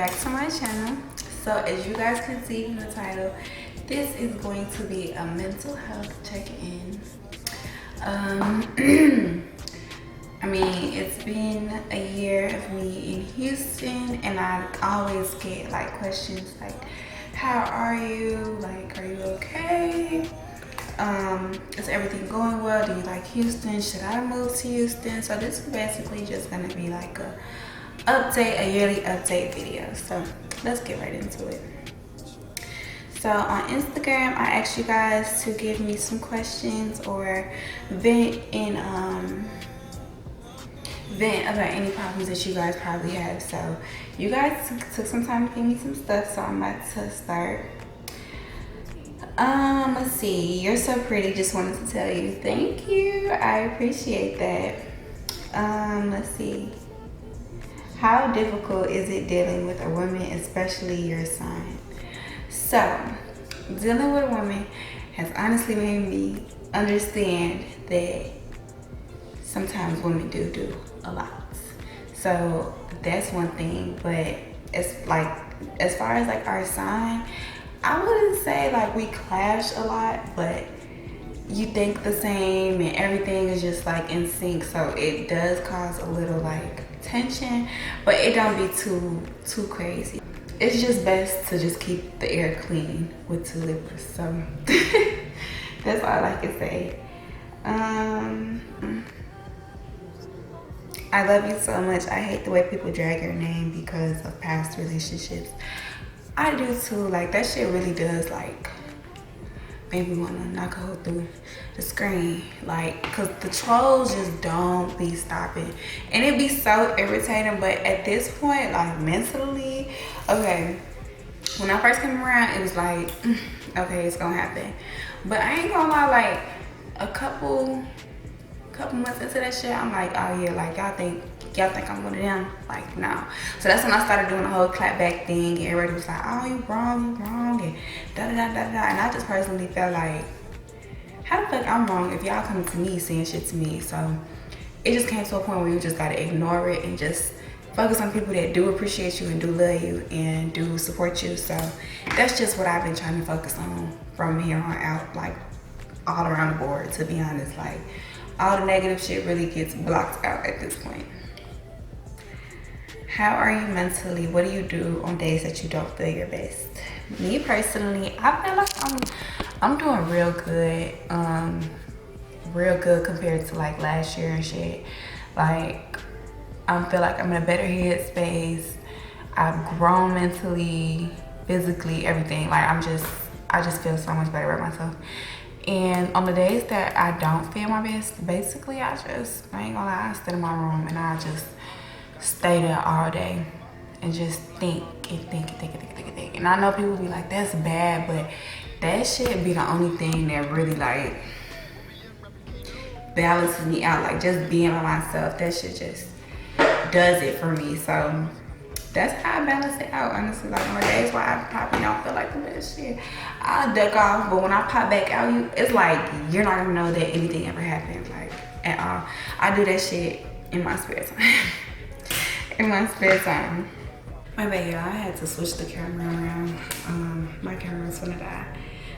back to my channel. So as you guys can see from the title, this is going to be a mental health check-in. I mean, it's been a year of me in Houston, and I always get like questions like, how are you? Like, are you okay? Is everything going well? Do you like Houston? Should I move to Houston? So this is basically just gonna be like a yearly update video. So let's get right into it. So on Instagram, I asked you guys to give me some questions or vent about any problems that you guys probably have. So you guys took some time to give me some stuff, so I'm about to start. Let's see. You're so pretty. Just wanted to tell you thank you. I appreciate that. Let's see. How difficult is it dealing with a woman, especially your sign? So, dealing with a woman has honestly made me understand that sometimes women do a lot. So that's one thing. But as far as like our sign, I wouldn't say like we clash a lot, but you think the same and everything is just like in sync. So it does cause a little like tension, but it don't be too crazy. It's just best to just keep the air clean with two Libras. So that's all I can say. I love you so much. I hate the way people drag your name because of past relationships. I do too. Like, that shit really does like make me want to knock a hole through the screen. Like, cause the trolls just don't be stopping, and it be so irritating. But at this point, like mentally, okay, when I first came around, it was like, okay, it's gonna happen. But I ain't gonna lie, like a couple months into that shit, I'm like, oh yeah, like y'all think I'm one of them? Like, no. So that's when I started doing the whole clap back thing, and everybody was like, oh, you wrong, and da. And I just personally felt like, how the fuck I'm wrong if y'all coming to me saying shit to me? So it just came to a point where you just gotta ignore it and just focus on people that do appreciate you and do love you and do support you. So that's just what I've been trying to focus on from here on out, like all around the board, to be honest. Like, all the negative shit really gets blocked out at this point. How are you mentally? What do you do on days that you don't feel your best? Me personally, I feel like I'm doing real good compared to like last year and shit. Like, I feel like I'm in a better headspace. I've grown mentally, physically, everything. Like, I just feel so much better about myself. And on the days that I don't feel my best, basically I ain't gonna lie, I sit in my room and I just stay there all day and just think. And I know people be like, that's bad, but that shit be the only thing that really like balances me out. Like, just being by myself, that shit just does it for me. So that's how I balance it out, honestly. Like, on the days where I probably don't feel like the best shit, I'll duck off. But when I pop back out, it's like you're not gonna know that anything ever happened, like, at all. I do that shit in my spare time. In my spare time. My bad, y'all. I had to switch the camera around. My camera's gonna die.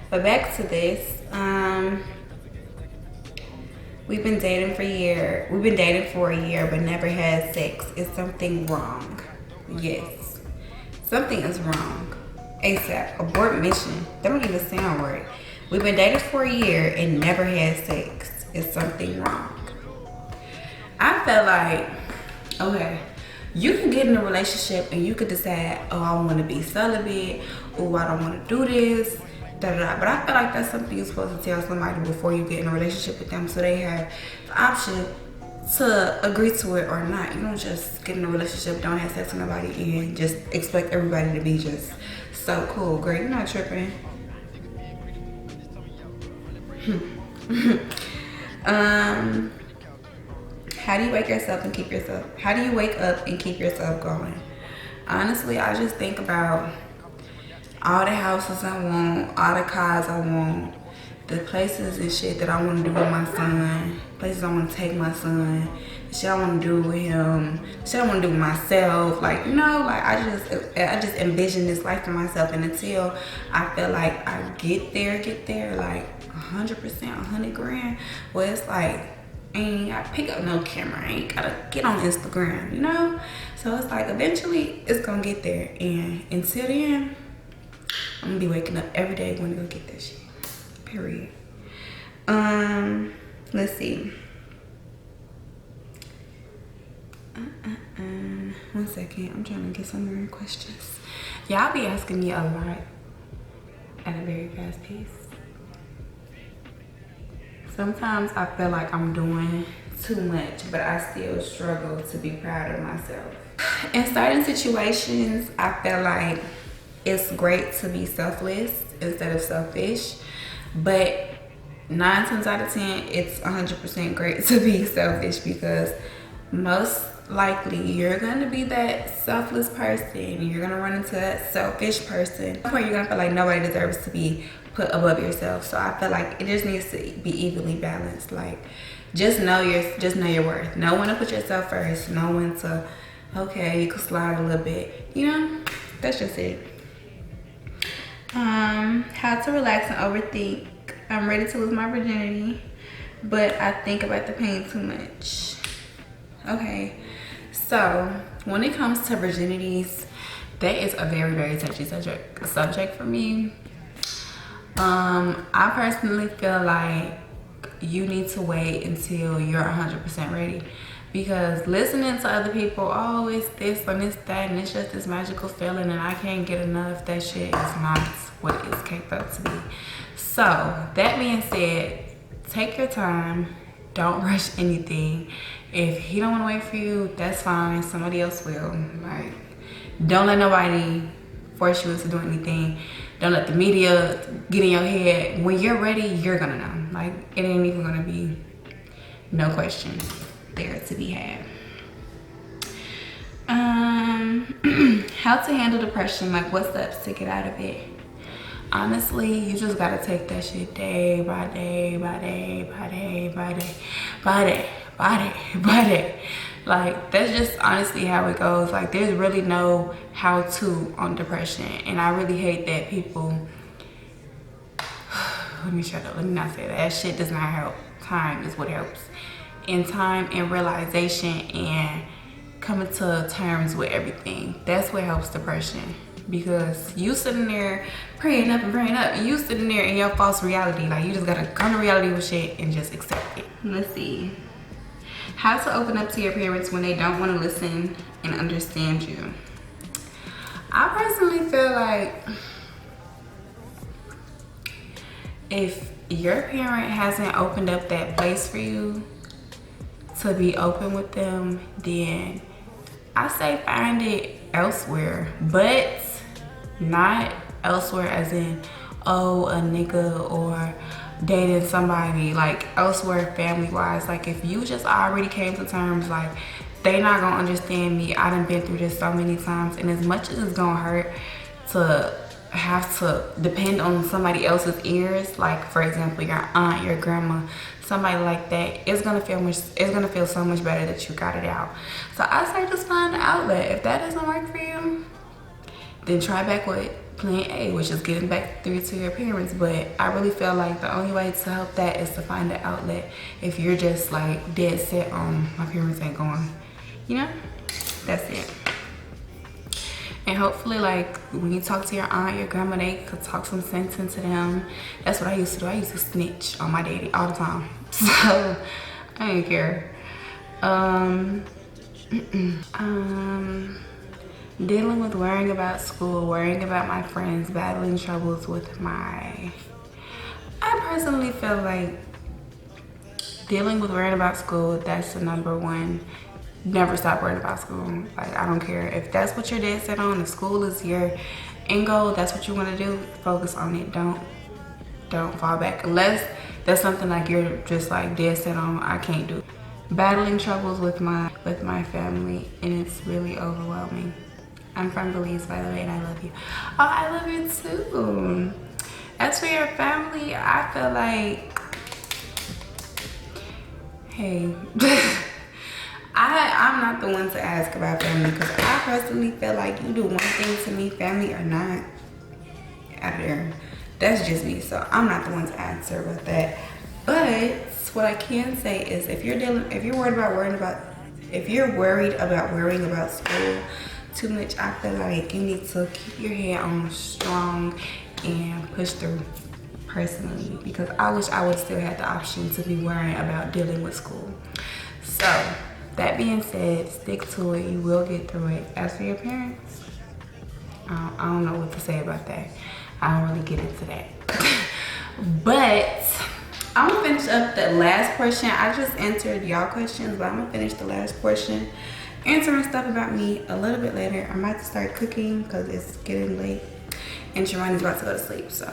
But back to this. We've been dating for a year, but never had sex. Is something wrong? Yes, something is wrong. ASAP. Abort mission. That don't even sound right. We've been dating for a year and never had sex. Is something wrong? I felt like, okay, you can get in a relationship and you could decide, oh, I want to be celibate, or I don't want to do this, da. But I feel like that's something you're supposed to tell somebody before you get in a relationship with them, so they have the option to agree to it or not. You don't just get in a relationship, don't have sex with nobody, and just expect everybody to be just so cool. Great, you're not tripping. How do you wake yourself and keep yourself? How do you wake up and keep yourself going? Honestly, I just think about all the houses I want, all the cars I want, the places and shit that I want to do with my son, places I want to take my son, the shit I want to do with him, the shit I want to do with myself. Like, you know, like I just envision this life for myself, and until I feel like I get there like 100%, 100 grand, well, it's like I ain't gotta pick up no camera, I ain't gotta get on Instagram, you know? So it's like eventually it's gonna get there, and until then, I'm gonna be waking up every day going to go get that shit. Period. Let's see. 1 second. I'm trying to get some more questions. Y'all be asking me a lot at a very fast pace. Sometimes I feel like I'm doing too much, but I still struggle to be proud of myself. In certain situations, I feel like it's great to be selfless instead of selfish, but 9 times out of 10, it's 100% great to be selfish, because most likely you're gonna be that selfless person. You're gonna run into that selfish person where you're gonna feel like nobody deserves to be put above yourself. So I feel like it just needs to be evenly balanced. Like, just know your worth. Know when to put yourself first. Know when to, okay, you can slide a little bit. You know, that's just it. How to relax and overthink. I'm ready to lose my virginity, but I think about the pain too much. Okay, so when it comes to virginities, that is a very, very touchy subject for me. I personally feel like you need to wait until you're 100% ready, because listening to other people, oh, it's this and it's that, and it's just this magical feeling and I can't get enough, that shit is not what it's capable to be. So that being said, take your time, don't rush anything. If he don't want to wait for you, that's fine, somebody else will. Like, don't let nobody force you into doing anything. Don't let the media get in your head. When you're ready, you're gonna know. Like, it ain't even gonna be no questions there to be had. How to handle depression, like what steps to get out of it. Honestly, you just gotta take that shit day by day by day by day by day by day by day by day. Like, that's just honestly how it goes. Like, there's really no how to on depression, and I really hate that people let me shut up, let me not say that. That shit does not help. Time is what helps. And time and realization and coming to terms with everything, that's what helps depression. Because you sitting there praying up and you sitting there in your false reality. Like, you just gotta come to reality with shit and just accept it. Let's see. How to open up to your parents when they don't want to listen and understand you. I personally feel like if your parent hasn't opened up that place for you to be open with them, then I say find it elsewhere, but not elsewhere as in, oh, a nigga or dating somebody, like elsewhere family wise. Like, if you just already came to terms, like, they not gonna understand me, I done been through this so many times, and as much as it's gonna hurt to have to depend on somebody else's ears, like for example your aunt, your grandma, somebody like that, it's gonna feel so much better that you got it out. So I say just find an outlet. If that doesn't work for you, then try back with plan A, which is getting back through to your parents. But I really feel like the only way to help that is to find an outlet. If you're just like dead set on my parents ain't going, you know, that's it. And hopefully, like, when you talk to your aunt, your grandma, they could talk some sense into them. That's what I used to do. I used to snitch on my daddy all the time. So I didn't care. Dealing with worrying about school, worrying about my friends, battling troubles with I personally feel like dealing with worrying about school, that's the number one. Never stop worrying about school. Like, I don't care if that's what you're dead set on. If school is your end goal, that's what you want to do, focus on it. Don't fall back, unless that's something like you're just like dead set on. I can't do. Battling troubles with my family, and it's really overwhelming. I'm from Belize, by the way, and I love you. Oh, I love you too. As for your family, I feel like, hey, I'm not the one to ask about family, because I personally feel like you do one thing to me, family or not, out of there. That's just me, so I'm not the one to answer about that. But what I can say is, if you're worried about worrying about school too much, I feel like you need to keep your head on strong and push through, personally, because I wish I would still have the option to be worrying about dealing with school. So that being said, stick to it. You will get through it. As for your parents, I don't know what to say about that. I don't really get into that. But I'm gonna finish up the last portion. I just answered y'all questions, but I'm gonna finish the last portion, answering stuff about me a little bit later. I'm about to start cooking because it's getting late and Sharon's about to go to sleep, so.